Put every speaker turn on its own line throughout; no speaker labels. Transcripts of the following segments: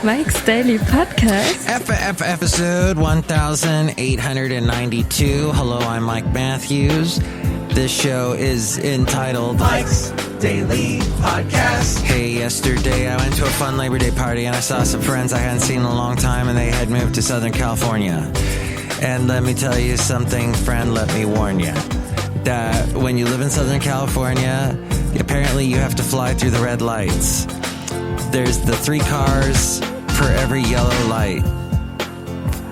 Mike's Daily Podcast.
Episode 1892. Hello, I'm Mike Matthews. This show is entitled
Mike's Daily Podcast.
Hey, yesterday I went to a fun Labor Day party and I saw some friends I hadn't seen in a long time and they had moved to Southern California. And let me tell you something, friend, let me warn you. That when you live in Southern California, apparently you have to fly through the red lights. There's the 3 cars for every yellow light.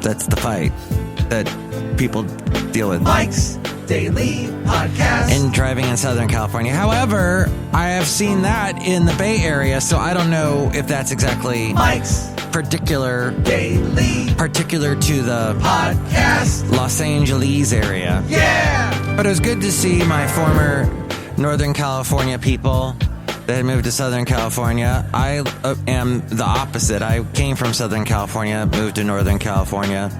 That's the fight that people deal with.
Mike's Daily Podcast.
In driving in Southern California. However, I have seen that in the Bay Area, so I don't know if that's exactly
Mike's
particular to the
Podcast.
Los Angeles area.
Yeah!
But it was good to see my former Northern California people that had moved to Southern California. I am the opposite. I came from Southern California, moved to Northern California.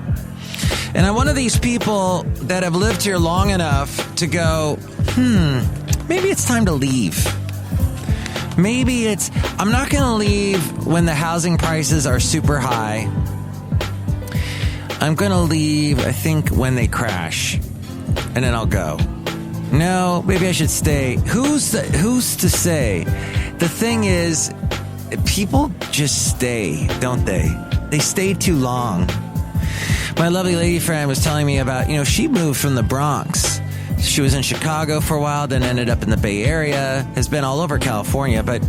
And I'm one of these people that have lived here long enough to go, maybe it's time to leave. I'm not going to leave when the housing prices are super high. I'm going to leave, I think, when they crash. And then I'll go. No, maybe I should stay. Who's to say? The thing is, people just stay, don't they? They stay too long. My lovely lady friend was telling me about, she moved from the Bronx. She was in Chicago for a while, then ended up in the Bay Area, has been all over California, but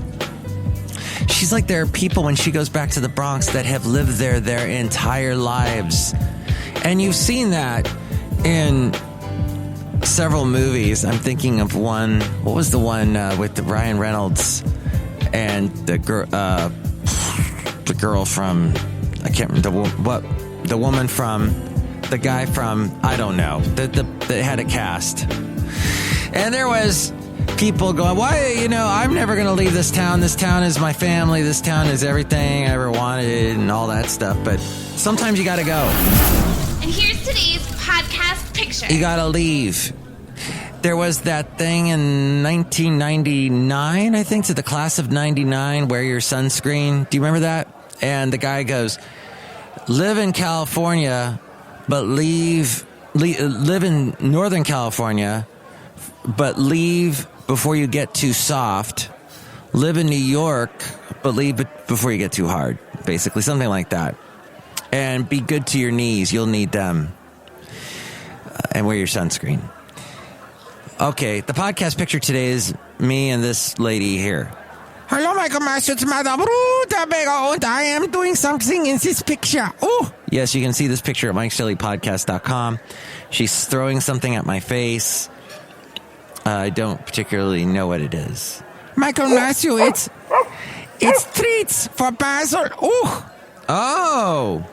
she's like, there are people when she goes back to the Bronx that have lived there their entire lives. And you've seen that in several movies. I'm thinking of one. What was the one with the Ryan Reynolds and the girl from, I can't remember the woman from, the guy from, I don't know, that had a cast. And there was people going, why, I'm never going to leave this town. This town is my family. This town is everything I ever wanted and all that stuff. But sometimes you got to go.
And here's today's podcast picture.
You got to leave. There was that thing in 1999, I think, to the class of 99, wear your sunscreen. Do you remember that? And the guy goes, live in California, but live in Northern California, but leave before you get too soft. Live in New York, but leave before you get too hard. Basically, something like that. And be good to your knees. You'll need them. And wear your sunscreen. Okay, the podcast picture today is me and this lady here. Hello, Michael Master, it's Madame Rootabega, and I am doing something in this picture. Oh, yes, you can see this picture at MikesDailyPodcast.com. She's throwing something at my face. I don't particularly know what it is. Michael Matthew, it's treats for Basil. Oh,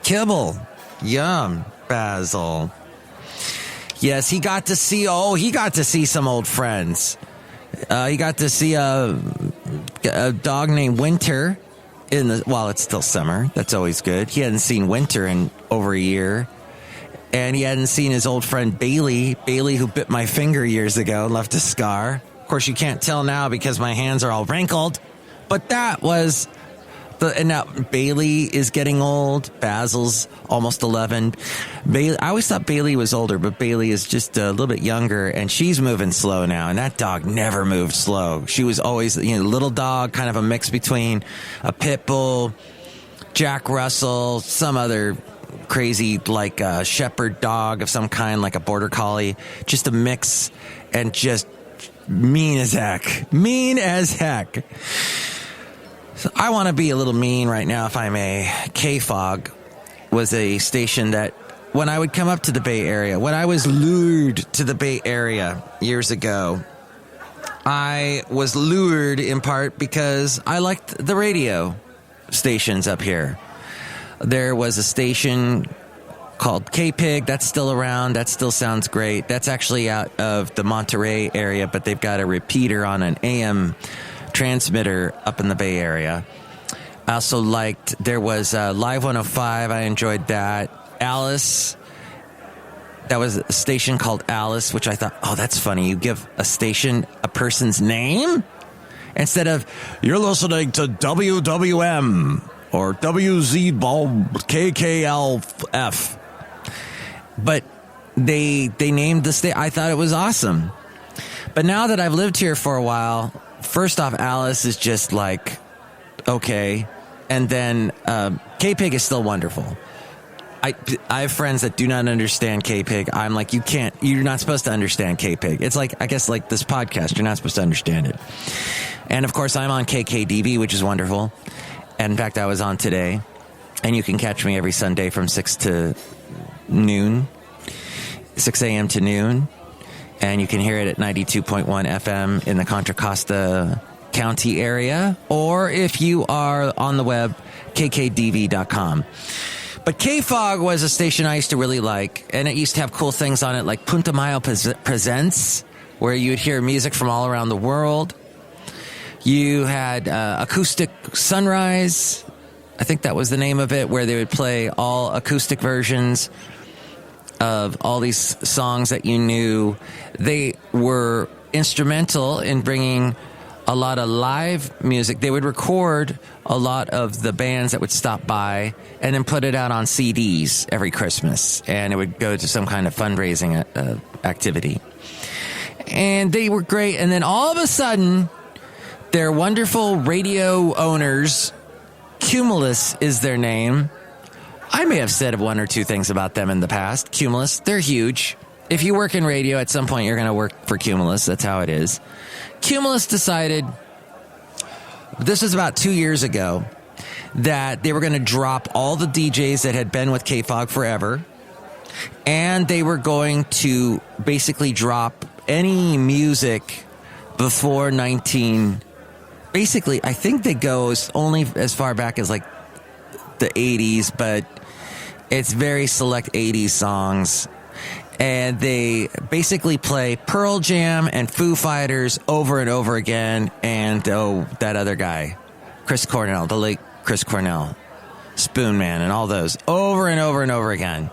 kibble, yum, Basil. Yes, he got to see some old friends. He got to see a dog named Winter while it's still summer. That's always good. He hadn't seen Winter in over a year. And he hadn't seen his old friend Bailey, who bit my finger years ago and left a scar. Of course, you can't tell now because my hands are all wrinkled. But that was and now Bailey is getting old. Basil's almost 11. I always thought Bailey was older, but Bailey is just a little bit younger, and she's moving slow now. And that dog never moved slow. She was always, little dog, kind of a mix between a pit bull, Jack Russell, some other crazy like a shepherd dog of some kind, like a border collie. Just a mix, and just mean as heck. Mean as heck. So I want to be a little mean right now, if I may. KFOG was a station that when I would come up to the Bay Area, when I was lured to the Bay Area years ago, I was lured in part because I liked the radio stations up here. There was a station called K-Pig. That's still around. That still sounds great. That's actually out of the Monterey area, but they've got a repeater on an AM transmitter up in the Bay Area. I also liked, there was Live 105. I enjoyed that. Alice. That was a station called Alice, which I thought, oh, that's funny. You give a station a person's name Instead of, you're listening to WWM or WZKKLF. But they named the state. I thought it was awesome. But now that I've lived here for a while, first off, Alice is just like, okay. And then K-Pig is still wonderful. I have friends that do not understand K-Pig. I'm like, you're not supposed to understand K-Pig. It's like, I guess like this podcast, you're not supposed to understand it. And of course, I'm on KKDV, which is wonderful. And in fact, I was on today. And you can catch me every Sunday from 6 to noon, 6 a.m. to noon. And you can hear it at 92.1 FM in the Contra Costa County area. Or if you are on the web, kkdv.com. But K-Fog was a station I used to really like, and it used to have cool things on it like Punta Mayo Presents, where you would hear music from all around the world. You had Acoustic Sunrise, I think that was the name of it, where they would play all acoustic versions of all these songs that you knew. They were instrumental in bringing a lot of live music. They would record a lot of the bands that would stop by and then put it out on CDs every Christmas. And it would go to some kind of fundraising activity. And they were great. And then all of a sudden, their wonderful radio owners, Cumulus is their name. I may have said one or two things about them in the past. Cumulus, they're huge. If you work in radio, at some point you're going to work for Cumulus. That's how it is. Cumulus decided, this was about 2 years ago, that they were going to drop all the DJs that had been with K-Fog forever, and they were going to basically drop any music before basically, I think they go only as far back as like the 80s, but it's very select 80s songs. And they basically play Pearl Jam and Foo Fighters over and over again. And, that other guy, Chris Cornell, the late Chris Cornell, Spoon Man, and all those over and over and over again.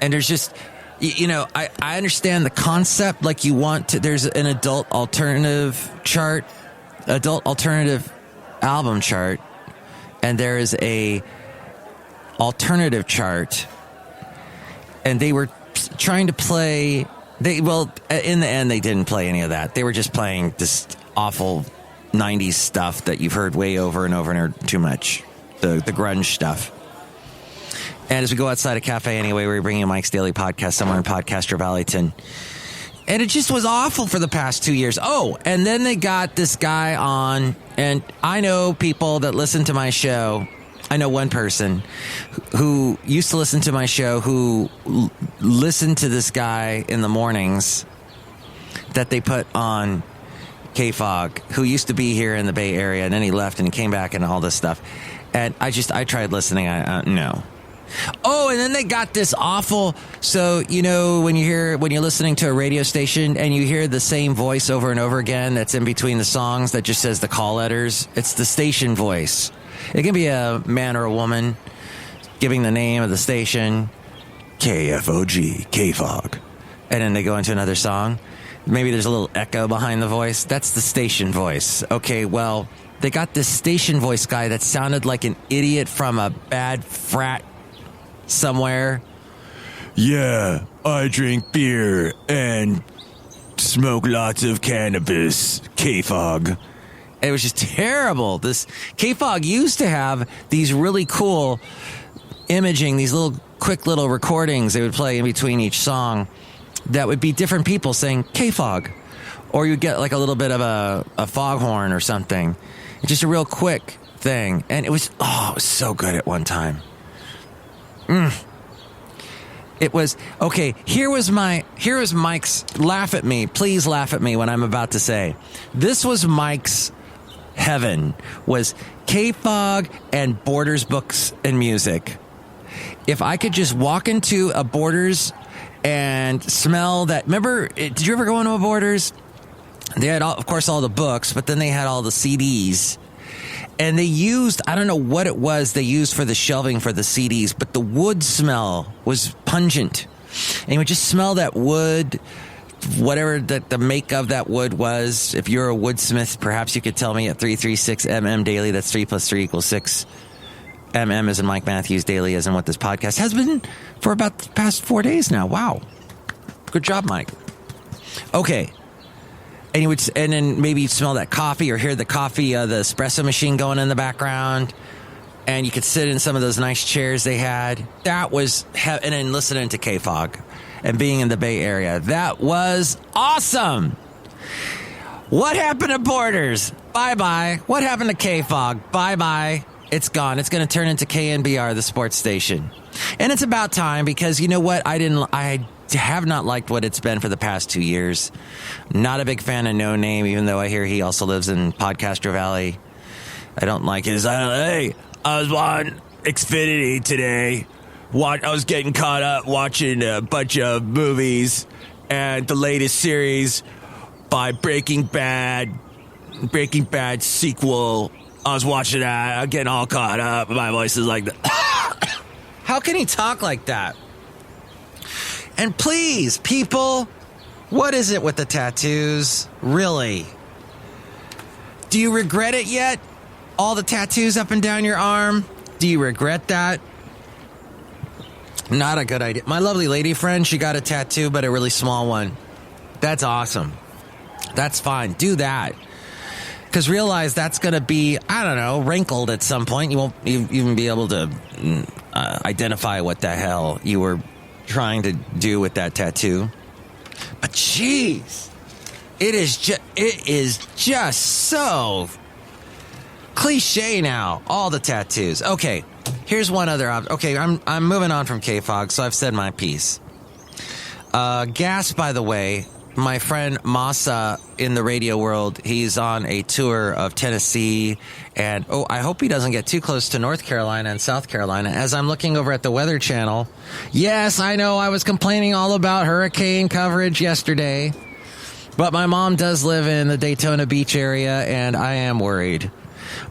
And there's just, I understand the concept. Like you want to, there's an adult alternative album chart. And there is a alternative chart. And they were trying to play, in the end, they didn't play any of that. They were just playing this awful 90s stuff that you've heard way over and over and over too much. The grunge stuff. And as we go outside a cafe anyway, we're bringing Mike's Daily Podcast somewhere in Podcaster Valleyton. And it just was awful for the past 2 years. Oh, and then they got this guy on, and I know people that listen to my show. I know one person who used to listen to my show who listened to this guy in the mornings that they put on K-Fog, who used to be here in the Bay Area, and then he left and he came back and all this stuff. And I tried listening. No. Oh, and then they got this awful. So, when you're listening to a radio station and you hear the same voice over and over again that's in between the songs that just says the call letters, it's the station voice. It can be a man or a woman giving the name of the station, KFOG, K-Fog. And then they go into another song. Maybe there's a little echo behind the voice. That's the station voice. Okay, well, they got this station voice guy that sounded like an idiot from a bad frat somewhere. Yeah, I drink beer and smoke lots of cannabis, K-Fog. It was just terrible. This K-Fog used to have these really cool imaging, these quick little recordings they would play in between each song that would be different people saying K-Fog. Or you'd get like a little bit of a foghorn or something. It's just a real quick thing. And it was so good at one time. It was, okay, here was Mike's, laugh at me, please laugh at me when I'm about to say. This was Mike's heaven, was K-Fog and Borders Books and Music. If I could just walk into a Borders and smell that, remember, did you ever go into a Borders? They had, of course, all the books, but then they had all the CDs. And they used, I don't know what it was they used for the shelving for the CDs, but the wood smell was pungent. And you would just smell that wood whatever the make of that wood was. If you're a woodsmith, perhaps you could tell me at 336MM Daily. That's 3 + 3 = 6. MM as in Mike Matthews, Daily as in what this podcast has been for about the past 4 days now. Wow. Good job, Mike. Okay. And then maybe you'd smell that coffee or hear the coffee, the espresso machine going in the background. And you could sit in some of those nice chairs they had. That was, and then listening to K-Fog and being in the Bay Area. That was awesome. What happened to Borders? Bye-bye. What happened to K-Fog? Bye-bye. It's gone. It's going to turn into KNBR, the sports station. And it's about time because you know what? I have not liked what it's been for the past 2 years. Not a big fan of No Name, even though I hear he also lives in Podcaster Valley. I don't like his, hey, I was on Xfinity today. I was getting caught up watching a bunch of movies and the latest series by Breaking Bad sequel. I was watching that. I'm getting all caught up. My voice is like that. How can he talk like that? And please, people, what is it with the tattoos? Really? Do you regret it yet? All the tattoos up and down your arm? Do you regret that? Not a good idea. My lovely lady friend, she got a tattoo, but a really small one. That's awesome. That's fine. Do that. Because realize that's going to be, I don't know, wrinkled at some point. You won't even be able to identify what the hell you were trying to do with that tattoo. But jeez, it is just so cliche now. All the tattoos. Okay, here's one other okay, I'm moving on from K-Fog, so I've said my piece. Gas, by the way. My friend Masa in the radio world, he's on a tour of Tennessee, and I hope he doesn't get too close to North Carolina and South Carolina. As I'm looking over at the Weather Channel, yes, I know I was complaining all about hurricane coverage yesterday, but my mom does live in the Daytona Beach area, and I am worried.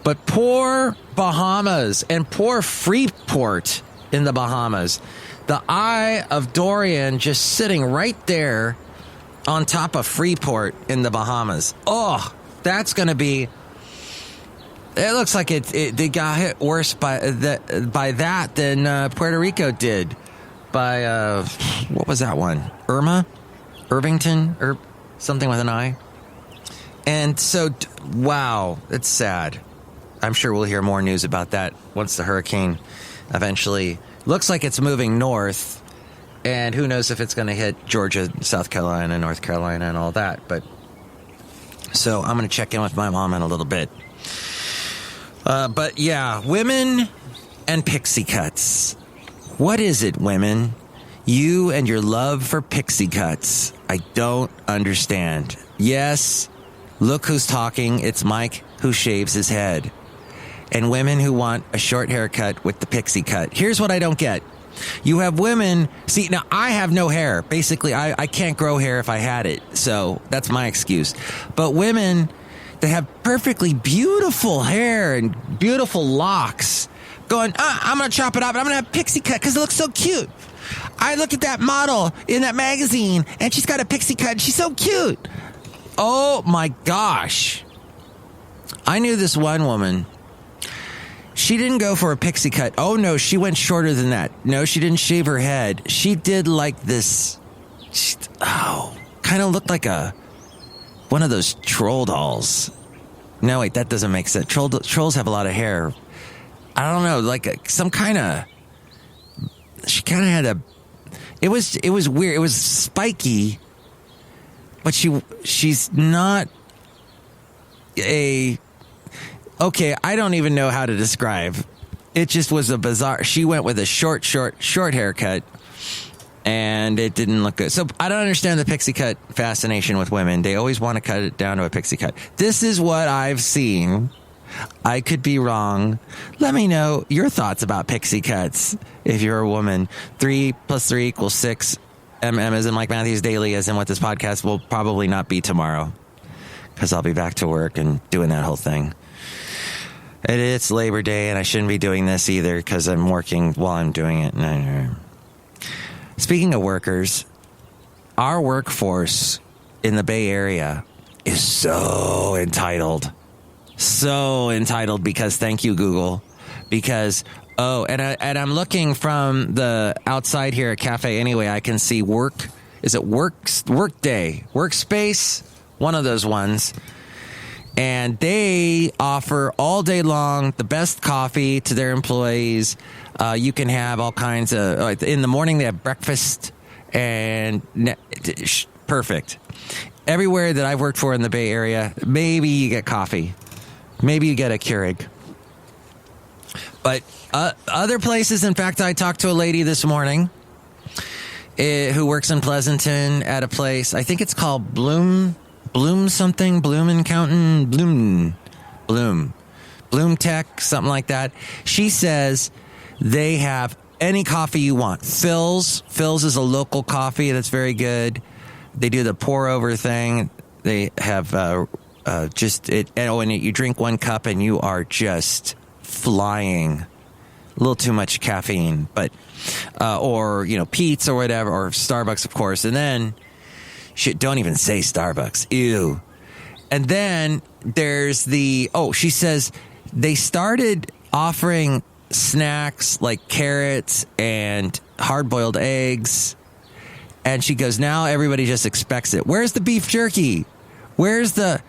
But poor Bahamas and poor Freeport in the Bahamas, the eye of Dorian just sitting right there on top of Freeport in the Bahamas. Oh, that's going to be... It looks like they got hit worse by that than Puerto Rico did. By, what was that one? Irvington? Or something with an I. And so, wow, it's sad. I'm sure we'll hear more news about that once the hurricane eventually... Looks like it's moving north. And who knows if it's going to hit Georgia, South Carolina, North Carolina, and all that. But so I'm going to check in with my mom in a little bit. But yeah, women and pixie cuts. What is it, women? You and your love for pixie cuts. I don't understand. Yes, look who's talking. It's Mike who shaves his head. And women who want a short haircut with the pixie cut. Here's what I don't get. You have women, see, now I have no hair. Basically, I can't grow hair if I had it. So that's my excuse. But women that have perfectly beautiful hair and beautiful locks going, I'm going to chop it up and I'm going to have pixie cut because it looks so cute. I look at that model in that magazine and she's got a pixie cut and she's so cute. Oh my gosh. I knew this one woman. She didn't go for a pixie cut. Oh, no, she went shorter than that. No, she didn't shave her head. She did like this, kind of looked like one of those troll dolls. No, wait, that doesn't make sense. Trolls have a lot of hair. I don't know, like some kind of, she kind of had it was weird. It was spiky, but she's not okay, I don't even know how to describe. It just was a bizarre... She went with a short haircut, and it didn't look good. So I don't understand the pixie cut fascination with women. They always want to cut it down to a pixie cut. This is what I've seen. I could be wrong. Let me know your thoughts about pixie cuts if you're a woman. 3 + 3 = 6. MM as in Mike Matthews Daily, as in what this podcast will probably not be tomorrow, because I'll be back to work and doing that whole thing. It's Labor Day, and I shouldn't be doing this either because I'm working while I'm doing it. Speaking of workers, our workforce in the Bay Area is so entitled. So entitled because thank you, Google. Because, I'm looking from the outside here at Cafe Anyway. I can see Workday, Workspace, one of those ones. And they offer all day long the best coffee to their employees. You can have all kinds of, in the morning they have breakfast and perfect. Everywhere that I've worked for in the Bay Area, maybe you get coffee. Maybe you get a Keurig. But other places, in fact, I talked to a lady this morning who works in Pleasanton at a place, I think it's called Bloom Tech, something like that. She says they have any coffee you want. Phil's is a local coffee that's very good. They do the pour over thing. They have and you drink one cup and you are just flying. A little too much caffeine, but or Pete's or whatever, or Starbucks, of course. And then shit, don't even say Starbucks. Ew. And then there's she says they started offering snacks like carrots and hard-boiled eggs. And she goes, now everybody just expects it. Where's the beef jerky?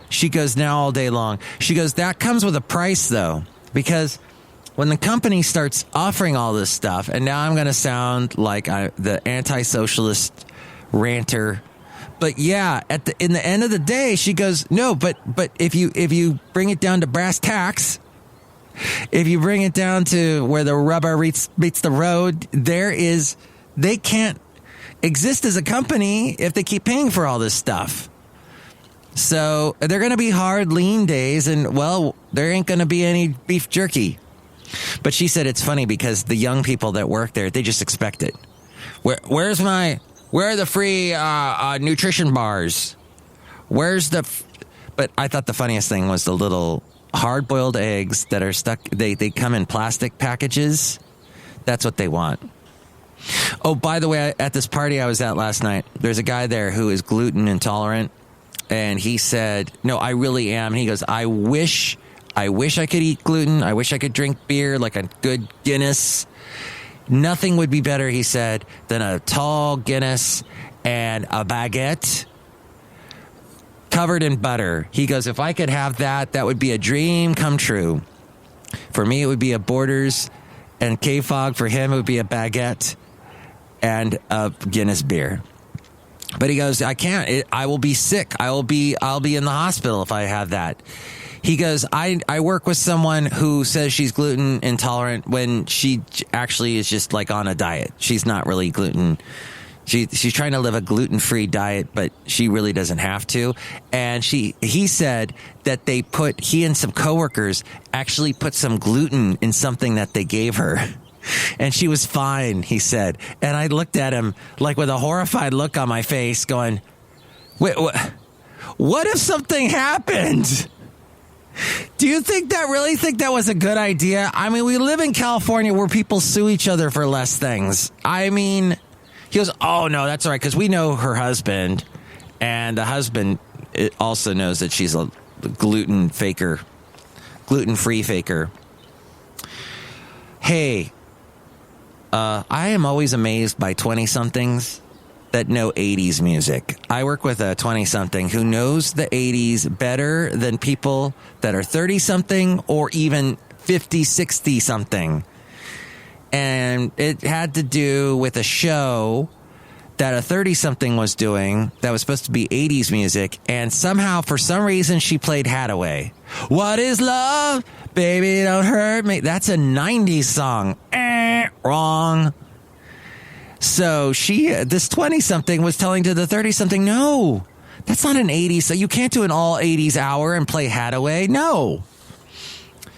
She goes, now all day long. She goes, that comes with a price, though, because when the company starts offering all this stuff, and now I'm going to sound like the anti-socialist ranter, but yeah, in the end of the day, she goes, no, but if you bring it down to brass tacks, if you bring it down to where the rubber meets the road, they can't exist as a company if they keep paying for all this stuff. So they're going to be hard, lean days, and well, there ain't going to be any beef jerky. But she said it's funny because the young people that work there, they just expect it. Where are the free nutrition bars? But I thought the funniest thing was the little hard-boiled eggs that are stuck. They come in plastic packages. That's what they want. Oh, by the way, at this party I was at last night, there's a guy there who is gluten intolerant. And he said, no, I really am. And he goes, I wish I could eat gluten. I wish I could drink beer, like a good Guinness. Nothing would be better, he said, than a tall Guinness and a baguette covered in butter. He goes, if I could have that would be a dream come true. For me, it would be a Borders and K-Fog. For him, it would be a baguette and a Guinness beer. But he goes, I can't. I will be sick. I'll be in the hospital if I have that. He goes, I work with someone who says she's gluten intolerant when she actually is just like on a diet. She's not really gluten. She's trying to live a gluten-free diet, but she really doesn't have to. And he said that he and some coworkers actually put some gluten in something that they gave her. And she was fine, he said. And I looked at him like with a horrified look on my face going, wait, what if something happened? Do you think that was a good idea? I mean, we live in California where people sue each other for less things. I mean, he goes, oh, no, that's all right, because we know her husband. And the husband also knows that she's a gluten-free faker. Hey, I am always amazed by 20-somethings that know 80s music. I work with a 20-something who knows the 80s better than people that are 30-something or even 50, 60-something. And it had to do with a show that a 30-something was doing that was supposed to be 80s music. And somehow, for some reason, she played Hathaway. What is love? Baby, don't hurt me. That's a 90s song. Wrong. So this 20-something was telling to the 30-something, no, that's not an 80s. So you can't do an all 80s hour and play Hathaway. No.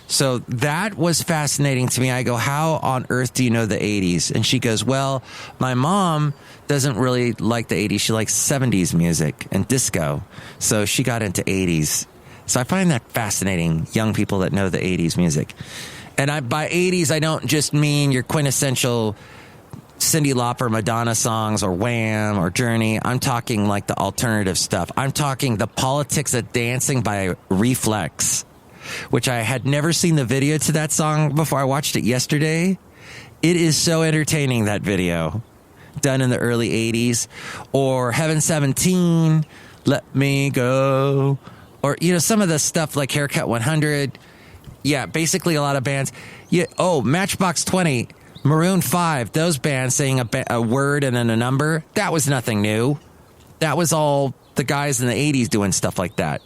So that was fascinating to me. I go, how on earth do you know the 80s? And she goes, well, my mom doesn't really like the 80s. She likes 70s music and disco. So she got into 80s. So I find that fascinating, young people that know the 80s music. And by 80s, I don't just mean your quintessential Cyndi Lauper, Madonna songs, or Wham, or Journey. I'm talking like the alternative stuff. I'm talking the Politics of Dancing by Reflex, which I had never seen the video to that song before. I watched it yesterday. It is so entertaining, that video, done in the early 80s. Or Heaven 17, Let Me Go. Or, some of the stuff like Haircut 100. Yeah, basically a lot of bands. Yeah. Oh, Matchbox 20, Maroon 5, those bands saying a word and then a number. That was nothing new. That was all the guys in the 80s doing stuff like that.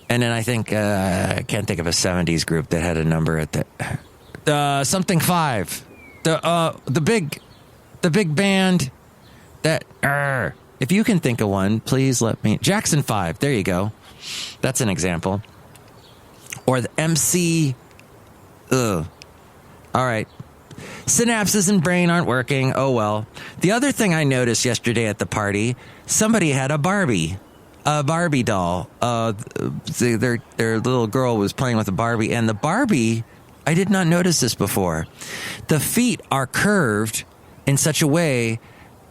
And then I think, I can't think of a 70s group that had a number at the, something 5. The big band that, if you can think of one, please let me. Jackson 5, there you go. That's an example. Or the MC, all right. Synapses and brain aren't working. Oh, well. The other thing I noticed yesterday at the party, somebody had a Barbie doll. Their little girl was playing with a Barbie, and the Barbie, I did not notice this before. The feet are curved in such a way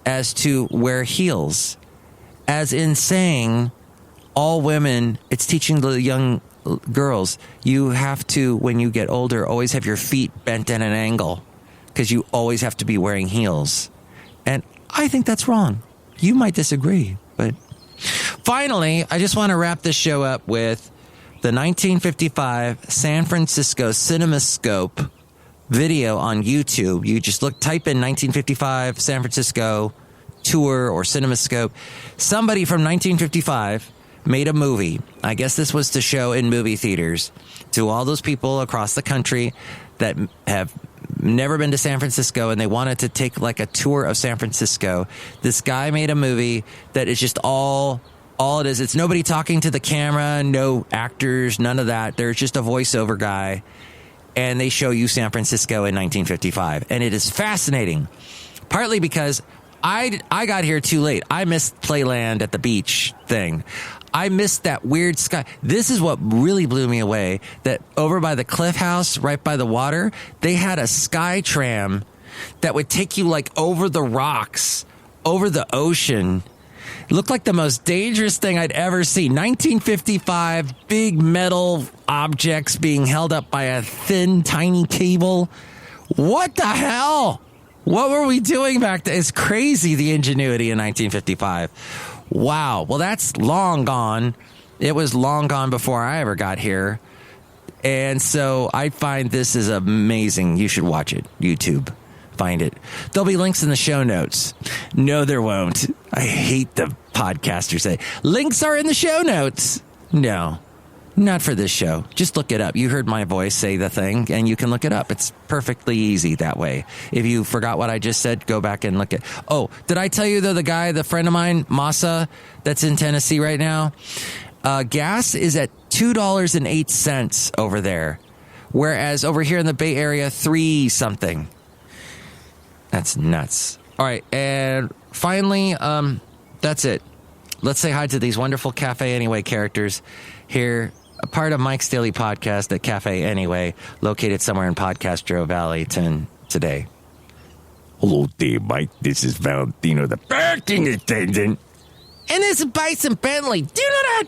as to wear heels, as in saying all women, it's teaching the young girls, you have to, when you get older, always have your feet bent at an angle because you always have to be wearing heels. And I think that's wrong. You might disagree, but finally, I just want to wrap this show up with the 1955 San Francisco CinemaScope video on YouTube. You just type in 1955 San Francisco tour or CinemaScope. Somebody from 1955 made a movie. I guess this was to show in movie theaters to all those people across the country that have never been to San Francisco and they wanted to take like a tour of San Francisco. This guy made a movie that is just all it is. It's nobody talking to the camera, no actors, none of that. There's just a voiceover guy, and they show you San Francisco in 1955. And it is fascinating, partly because I got here too late. I missed Playland at the beach thing. I missed that weird sky. This is what really blew me away, that over by the Cliff House, right by the water, they had a sky tram that would take you like over the rocks, over the ocean. It looked like the most dangerous thing I'd ever seen. 1955, big metal objects being held up by a thin, tiny cable. What the hell? What were we doing back then? It's crazy, the ingenuity in 1955. Wow. Well, that's long gone. It was long gone before I ever got here. And so I find this is amazing. You should watch it. YouTube. Find it. There'll be links in the show notes. No, there won't. I hate the podcasters say, links are in the show notes. No, not for this show. Just look it up. You heard my voice say the thing, and you can look it up. It's perfectly easy that way. If you forgot what I just said, go back and look at. Oh, did I tell you, though, the friend of mine, Masa, that's in Tennessee right now, gas is at $2.08 over there, whereas over here in the Bay Area, $3 something. That's nuts. All right, and finally, that's it. Let's say hi to these wonderful Cafe Anyway characters here, a part of Mike's Daily Podcast at Cafe Anyway, located somewhere in Podcastro Valley today.
Hello there, Mike. This is Valentino, the parking attendant.
And this is Bison Bentley. Do you know that?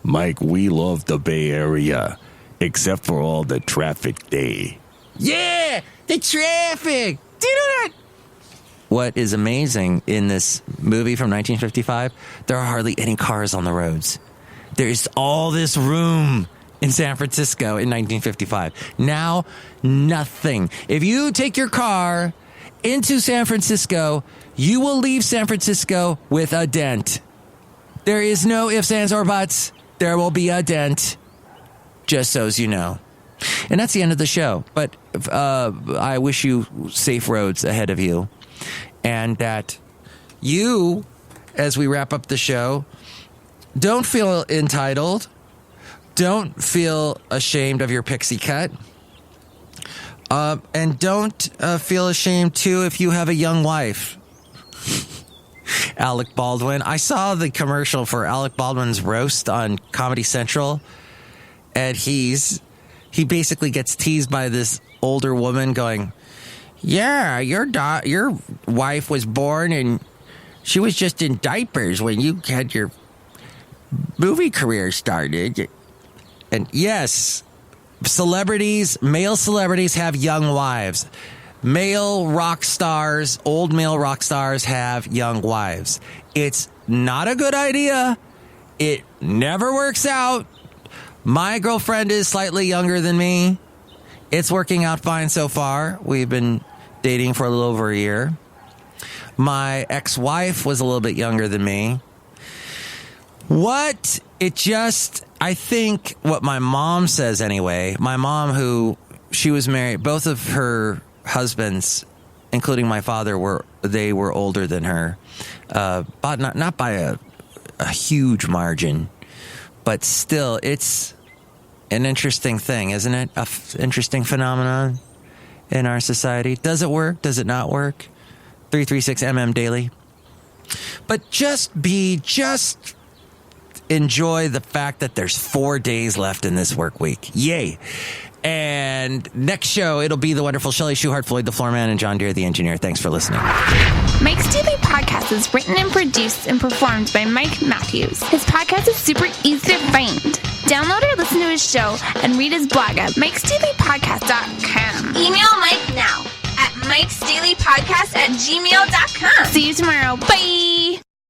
Mike, we love the Bay Area, except for all the traffic day.
Yeah, the traffic. Do you know that? What is amazing in this movie from 1955, there are hardly any cars on the roads. There's all this room in San Francisco in 1955. Now, nothing. If you take your car into San Francisco, you will leave San Francisco with a dent. There is no ifs, ands, or buts. There will be a dent, just so as you know. And that's the end of the show. But I wish you safe roads ahead of you. And that you, as we wrap up the show, don't feel entitled. Don't feel ashamed of your pixie cut. And don't feel ashamed, too, if you have a young wife. Alec Baldwin. I saw the commercial for Alec Baldwin's roast on Comedy Central. And he basically gets teased by this older woman going, Yeah, your wife was born and she was just in diapers when you had your movie career started. And yes, male celebrities have young wives. Male rock stars, old male rock stars have young wives. It's not a good idea. It never works out. My girlfriend is slightly younger than me. It's working out fine so far. We've been dating for a little over a year. My ex-wife was a little bit younger than me. I think what my mom says anyway, my mom who, she was married, both of her husbands, including my father, were older than her. But not by a huge margin, but still, it's an interesting thing, isn't it? Interesting phenomenon in our society. Does it work? Does it not work? 336 Daily. But just enjoy the fact that there's 4 days left in this work week. Yay. And next show, it'll be the wonderful Chely Shoehart, Floyd the Floorman, and John Deere the engineer. Thanks for listening.
Mike's Daily Podcast is written and produced and performed by Mike Matthews. His podcast is super easy to find. Download or listen to his show and read his blog at MikesDailyPodcast.com. Email Mike now at MikesDailyPodcast@gmail.com. See you tomorrow. Bye.